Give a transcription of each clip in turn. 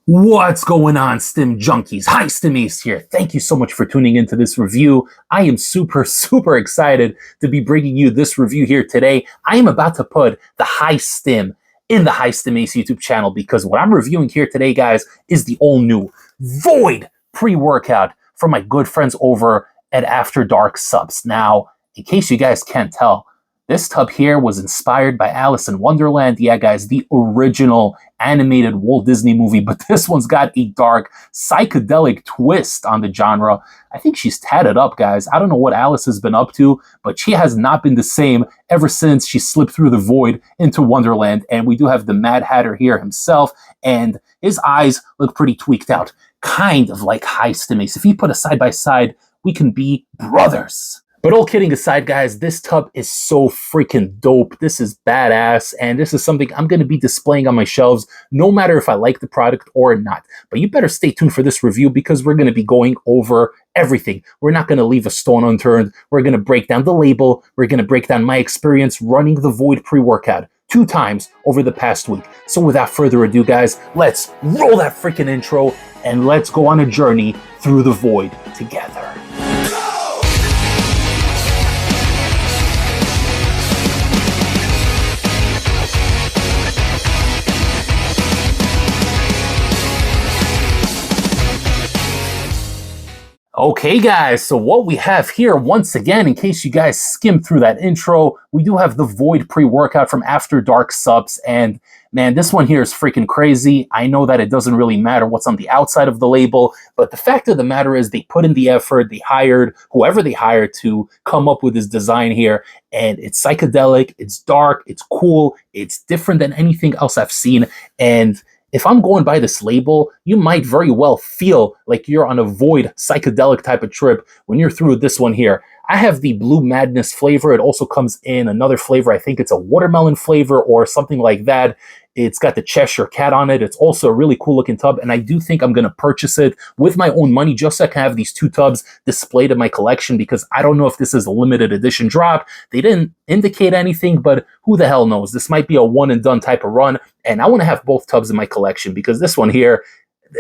What's going on, Stim Junkies? High Stim Ace here. Thank you so much for tuning into this review. I am super excited to be bringing you this review here today. I am about to put the High Stim in the High Stim Ace YouTube channel because what I'm reviewing here today, guys, is the all-new Void pre-workout from my good friends over at AfterDark Subs. Now, in case you guys can't tell, this tub here was inspired by Alice in Wonderland. Yeah, guys, the original animated Walt Disney movie, but this one's got a dark, psychedelic twist on the genre. I think she's tatted up, guys. I don't know what Alice has been up to, but she has not been the same ever since she slipped through the void into Wonderland. And we do have the Mad Hatter here himself, and his eyes look pretty tweaked out, kind of like High Stim Ace. If you put us side by side, we can be brothers. But all kidding aside, guys, this tub is so freaking dope. This is badass, and this is something I'm going to be displaying on my shelves no matter if I like the product or not. But you better stay tuned for this review because we're going to be going over everything. We're not going to leave a stone unturned. We're going to break down the label. We're going to break down my experience running the Void pre-workout 2 times over the past week. So without further ado, guys, let's roll that freaking intro and let's go on a journey through the Void together. Okay, guys, so what we have here, once again, in case you guys skimmed through that intro, we do have the Void pre-workout from AfterDark Subs, and man, this one here is freaking crazy. I know that it doesn't really matter what's on the outside of the label, but the fact of the matter is they put in the effort, they hired whoever they hired to come up with this design here, and it's psychedelic, it's dark, it's cool, it's different than anything else I've seen, and if I'm going by this label, you might very well feel like you're on a Void psychedelic type of trip when you're through this one here. I have the Blue Madness flavor. It also comes in another flavor. I think it's a watermelon flavor or something like that. It's got the Cheshire Cat on it. It's also a really cool looking tub, and I do think I'm going to purchase it with my own money just so I can have these 2 tubs displayed in my collection because I don't know if this is a limited edition drop. They didn't indicate anything, but who the hell knows? This might be a one and done type of run, and I want to have both tubs in my collection because this one here,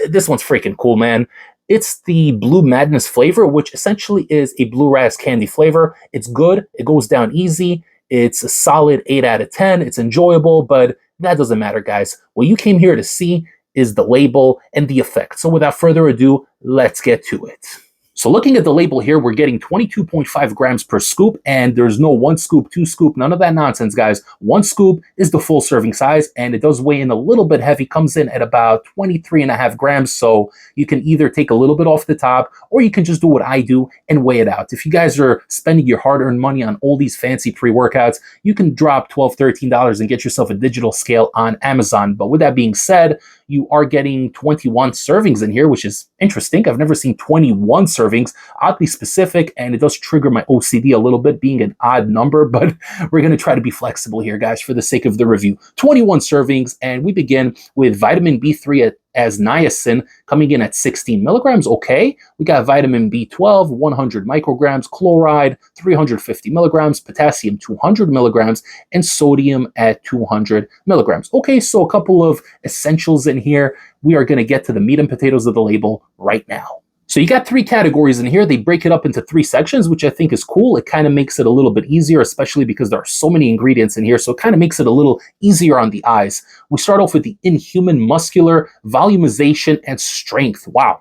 this one's freaking cool, man. It's the Blue Madness flavor, which essentially is a Blue Raz candy flavor. It's good. It goes down easy. It's a solid 8 out of 10. It's enjoyable, but that doesn't matter, guys. What you came here to see is the label and the effect. So without further ado, let's get to it. So looking at the label here, we're getting 22.5 grams per scoop, and there's no 1 scoop, 2 scoop, none of that nonsense, guys. 1 scoop is the full serving size, and it does weigh in a little bit heavy, comes in at about 23.5 grams, so you can either take a little bit off the top, or you can just do what I do and weigh it out. If you guys are spending your hard-earned money on all these fancy pre-workouts, you can drop $12, $13 and get yourself a digital scale on Amazon. But with that being said, you are getting 21 servings in here, which is interesting. I've never seen 21 servings, oddly specific, and it does trigger my OCD a little bit, being an odd number, but we're going to try to be flexible here, guys, for the sake of the review. 21 servings, and we begin with vitamin B3 as niacin coming in at 16 milligrams. Okay, we got vitamin B12, 100 micrograms, chloride, 350 milligrams, potassium, 200 milligrams, and sodium at 200 milligrams. Okay, so a couple of essentials in here. We are going to get to the meat and potatoes of the label right now. So you got 3 categories in here. They break it up into 3 sections, which I think is cool. It kind of makes it a little bit easier, especially because there are so many ingredients in here. So it kind of makes it a little easier on the eyes. We start off with the inhuman muscular volumization and strength. Wow,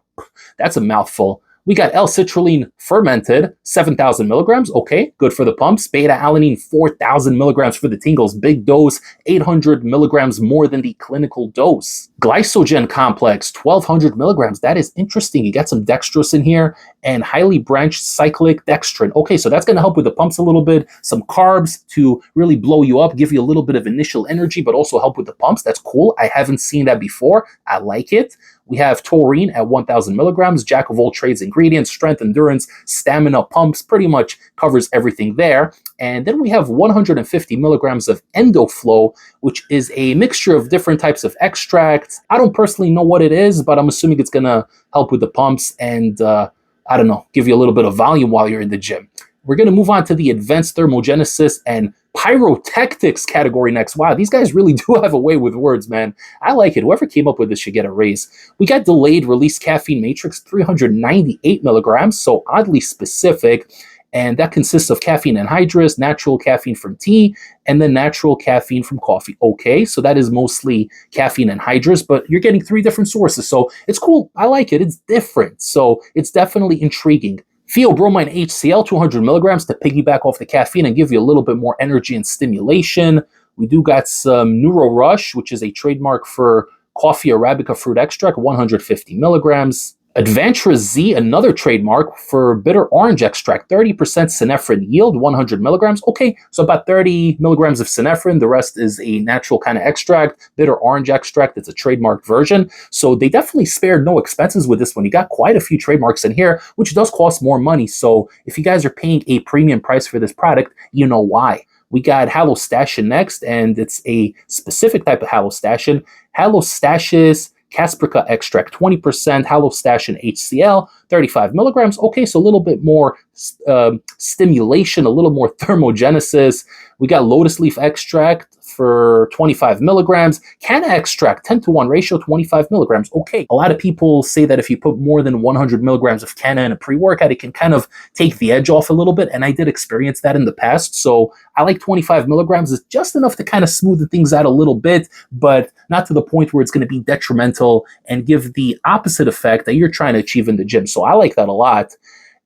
that's a mouthful. We got L-citrulline fermented, 7,000 milligrams. Okay, good for the pumps. Beta-alanine, 4,000 milligrams for the tingles. Big dose, 800 milligrams more than the clinical dose. Glycogen complex, 1,200 milligrams. That is interesting. You got some dextrose in here and highly branched cyclic dextrin. Okay, so that's going to help with the pumps a little bit. Some carbs to really blow you up, give you a little bit of initial energy, but also help with the pumps. That's cool. I haven't seen that before. I like it. We have taurine at 1,000 milligrams, jack of all trades ingredients, strength, endurance, stamina, pumps, pretty much covers everything there. And then we have 150 milligrams of EndoFlow, which is a mixture of different types of extracts. I don't personally know what it is, but I'm assuming it's going to help with the pumps and, I don't know, give you a little bit of volume while you're in the gym. We're going to move on to the advanced thermogenesis and Pyrotechnics category next. Wow, these guys really do have a way with words, man. I like it. Whoever came up with this should get a raise. We got delayed release caffeine matrix, 398 milligrams, so oddly specific. And that consists of caffeine anhydrous, natural caffeine from tea, and then natural caffeine from coffee. Okay, so that is mostly caffeine anhydrous, but you're getting 3 different sources. So it's cool. I like it. It's different. So it's definitely intriguing. Theobromine HCl, 200 milligrams to piggyback off the caffeine and give you a little bit more energy and stimulation. We do got some Neuro Rush, which is a trademark for coffee Arabica fruit extract, 150 milligrams. Advantra Z, another trademark for bitter orange extract, 30% synephrine yield, 100 milligrams. Okay, so about 30 milligrams of synephrine. The rest is a natural kind of extract, bitter orange extract. It's a trademark version. So they definitely spared no expenses with this one. You got quite a few trademarks in here, which does cost more money. So if you guys are paying a premium price for this product, you know why. We got Halostashin next, and it's a specific type of Halostashin. Halostashis Casprica extract, 20%, Halostashin HCl, 35 milligrams. Okay, so a little bit more stimulation, a little more thermogenesis. We got lotus leaf extract for 25 milligrams. Canna extract, 10-to-1 ratio, 25 milligrams. Okay, a lot of people say that if you put more than 100 milligrams of canna in a pre-workout, it can kind of take the edge off a little bit, and I did experience that in the past. So I like 25 milligrams. It's just enough to kind of smooth things out a little bit, but not to the point where it's going to be detrimental and give the opposite effect that you're trying to achieve in the gym. So I like that a lot.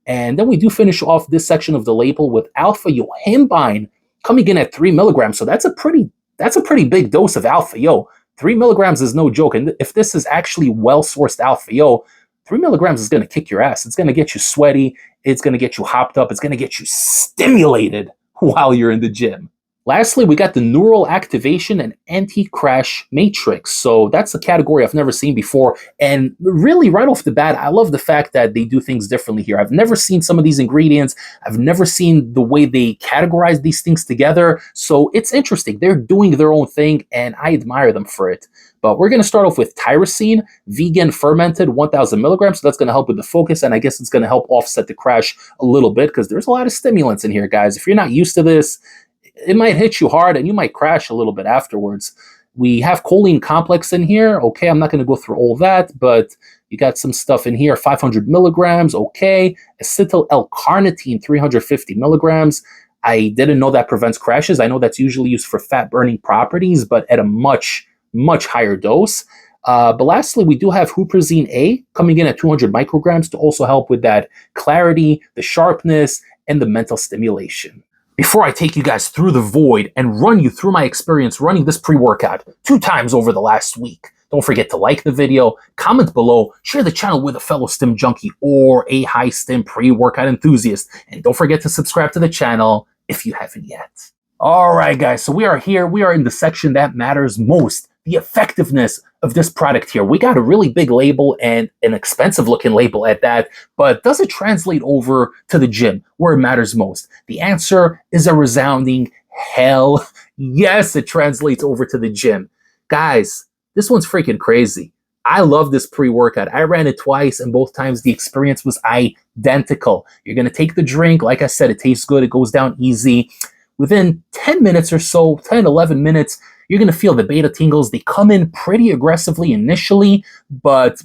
And then we do finish off this section of the label with alpha yohimbine coming in at 3 milligrams. So that's a pretty big dose of alpha. 3 milligrams is no joke. And if this is actually well-sourced alpha, 3 milligrams is going to kick your ass. It's going to get you sweaty. It's going to get you hopped up. It's going to get you stimulated while you're in the gym. Lastly, we got the neural activation and anti-crash matrix. So that's a category I've never seen before. And really, right off the bat, I love the fact that they do things differently here. I've never seen some of these ingredients. I've never seen the way they categorize these things together. So it's interesting. They're doing their own thing, and I admire them for it. But we're going to start off with tyrosine, vegan fermented, 1,000 milligrams. So that's going to help with the focus, and I guess it's going to help offset the crash a little bit because there's a lot of stimulants in here, guys. If you're not used to this, it might hit you hard and you might crash a little bit afterwards. We have choline complex in here. Okay, I'm not going to go through all that, but you got some stuff in here, 500 milligrams. Okay, acetyl L-carnitine, 350 milligrams. I didn't know that prevents crashes. I know that's usually used for fat burning properties, but at a much, much higher dose. But lastly, we do have huperzine A coming in at 200 micrograms to also help with that clarity, the sharpness, and the mental stimulation. Before I take you guys through the void and run you through my experience running this pre-workout 2 times over the last week, don't forget to like the video, comment below, share the channel with a fellow stim junkie or a high stim pre-workout enthusiast, and don't forget to subscribe to the channel if you haven't yet. All right, guys, so we are here. We are in the section that matters most, the effectiveness of this product here. We got a really big label and an expensive looking label at that, but does it translate over to the gym where it matters most? The answer is a resounding hell yes. It translates over to the gym. Guys, this one's freaking crazy. I love this pre-workout. I ran it twice, and both times the experience was identical. You're going to take the drink. Like I said, it tastes good. It goes down easy. Within 10 minutes or so, 10, 11 minutes, you're going to feel the beta tingles. They come in pretty aggressively initially, but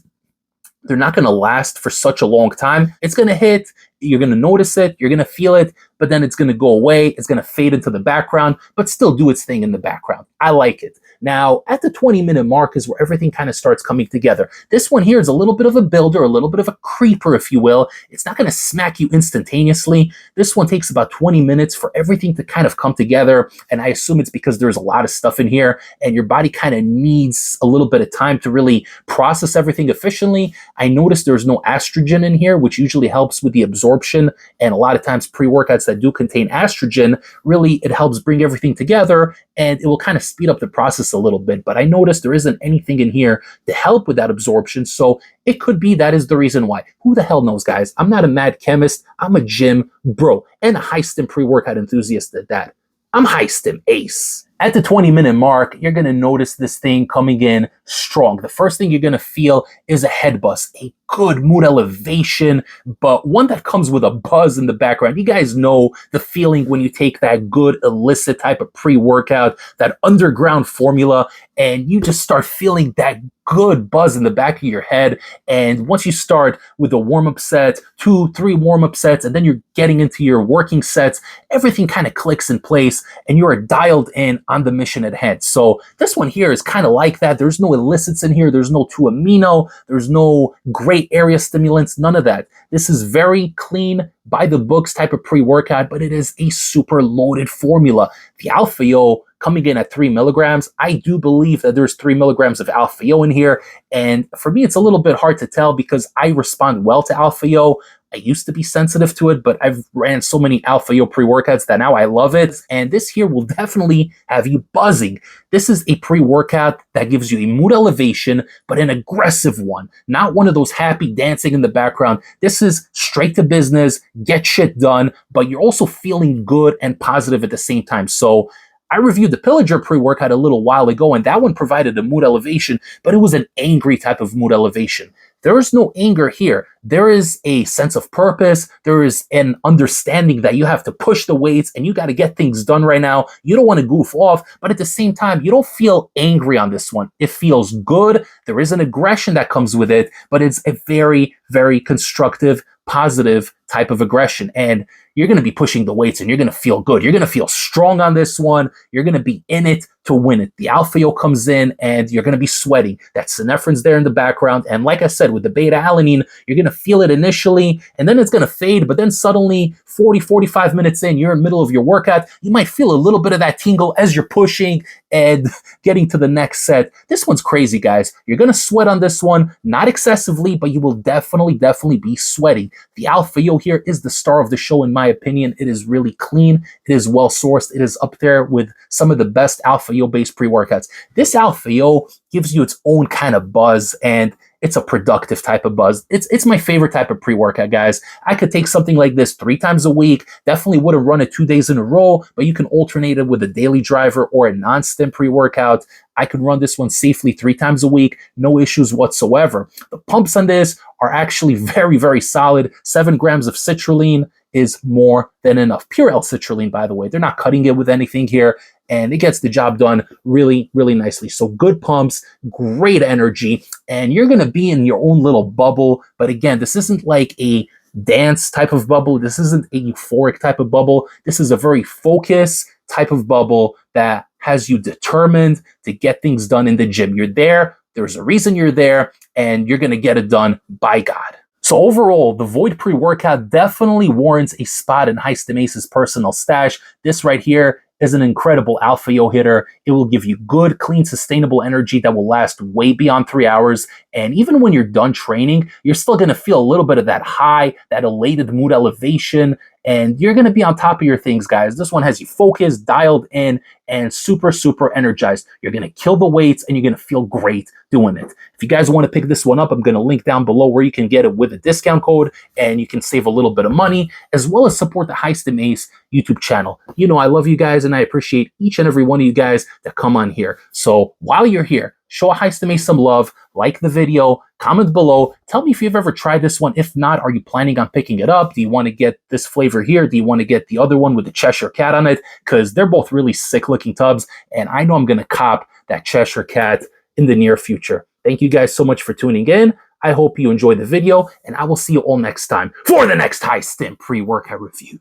they're not going to last for such a long time. It's going to hit, you're going to notice it, you're going to feel it, but then it's going to go away. It's going to fade into the background, but still do its thing in the background. I like it. Now, at the 20-minute mark is where everything kind of starts coming together. This one here is a little bit of a builder, a little bit of a creeper, if you will. It's not going to smack you instantaneously. This one takes about 20 minutes for everything to kind of come together, and I assume it's because there's a lot of stuff in here, and your body kind of needs a little bit of time to really process everything efficiently. I noticed there's no estrogen in here, which usually helps with the absorption, and a lot of times pre-workouts that do contain estrogen, really it helps bring everything together, and it will kind of speed up the process a little bit. But I noticed there isn't anything in here to help with that absorption, so it could be that is the reason why. Who the hell knows, guys? I'm not a mad chemist. I'm a gym bro and a high stim pre-workout enthusiast at that. I'm High Stim Ace. At the 20-minute mark, you're going to notice this thing coming in strong. The first thing you're going to feel is a head buzz, a good mood elevation, but one that comes with a buzz in the background. You guys know the feeling when you take that good illicit type of pre-workout, that underground formula, and you just start feeling that good buzz in the back of your head. And once you start with a warm-up set, 2-3 warm-up sets, and then you're getting into your working sets, everything kind of clicks in place and you are dialed in on the mission at hand. So this one here is kind of like that. There's no illicits in here. There's no 2-amino. There's no gray area stimulants. None of that. This is very clean, by the books type of pre-workout, but it is a super loaded formula. The Alpha-O coming in at 3 milligrams. I do believe that there's 3 milligrams of Alpha-O in here. And for me, it's a little bit hard to tell because I respond well to Alpha-O. I used to be sensitive to it, but I've ran so many Alpha-O pre-workouts that now I love it. And this here will definitely have you buzzing. This is a pre-workout that gives you a mood elevation, but an aggressive one. Not one of those happy dancing in the background. This is straight to business, get shit done, but you're also feeling good and positive at the same time. So I reviewed the Pillager pre-workout a little while ago, and that one provided a mood elevation, but it was an angry type of mood elevation. There is no anger here. There is a sense of purpose. There is an understanding that you have to push the weights and you got to get things done right now. You don't want to goof off, but at the same time, you don't feel angry on this one. It feels good. There is an aggression that comes with it, but it's a very, very constructive, positive type of aggression. And you're going to be pushing the weights and you're going to feel good. You're going to feel strong on this one. You're going to be in it to win it. The Alpha-O comes in and you're going to be sweating. That synephrine's there in the background. And like I said, with the beta alanine, you're going to feel it initially and then it's going to fade. But then suddenly 40-45 minutes in, you're in the middle of your workout. You might feel a little bit of that tingle as you're pushing and getting to the next set. This one's crazy, guys. You're going to sweat on this one, not excessively, but you will definitely be sweating. The Alpha-O here is the star of the show, in my opinion. It is really clean. It is well sourced. It is up there with some of the best Alpha-O based pre-workouts. This Alpha-O gives you its own kind of buzz, and it's a productive type of buzz. It's my favorite type of pre-workout, guys. I could take something like this 3 times a week. Definitely wouldn't run it 2 days in a row, but you can alternate it with a daily driver or a non-stim pre-workout. I could run this one safely 3 times a week, no issues whatsoever. The pumps on this are actually very, very solid. 7 grams of citrulline is more than enough. Pure L-citrulline, by the way. They're not cutting it with anything here, and it gets the job done really, really nicely. So good pumps, great energy, and you're going to be in your own little bubble. But again, this isn't like a dance type of bubble. This isn't a euphoric type of bubble. This is a very focused type of bubble that has you determined to get things done in the gym. You're there. There's a reason you're there, and you're going to get it done by God. So overall, the Void pre-workout definitely warrants a spot in High Stim Ace's personal stash. This right here is an incredible Alpha-O hitter. It will give you good, clean, sustainable energy that will last way beyond 3 hours. And even when you're done training, you're still going to feel a little bit of that high, that elated mood elevation, and you're going to be on top of your things, guys. This one has you focused, dialed in, and super, super energized. You're going to kill the weights, and you're going to feel great doing it. If you guys want to pick this one up, I'm going to link down below where you can get it with a discount code, and you can save a little bit of money, as well as support the High Stim Ace YouTube channel. You know I love you guys, and I appreciate each and every one of you guys that come on here. So while you're here, show High Stim Ace some love, like the video, comment below, tell me if you've ever tried this one. If not, are you planning on picking it up? Do you want to get this flavor here? Do you want to get the other one with the Cheshire Cat on it? Because they're both really sick looking tubs, and I know I'm going to cop that Cheshire Cat in the near future. Thank you guys so much for tuning in. I hope you enjoyed the video, and I will see you all next time for the next High Stim pre-workout review.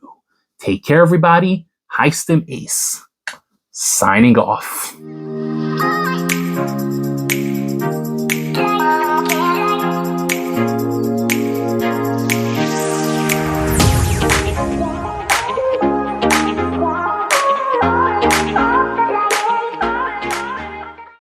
Take care, everybody. High Stim Ace, signing off.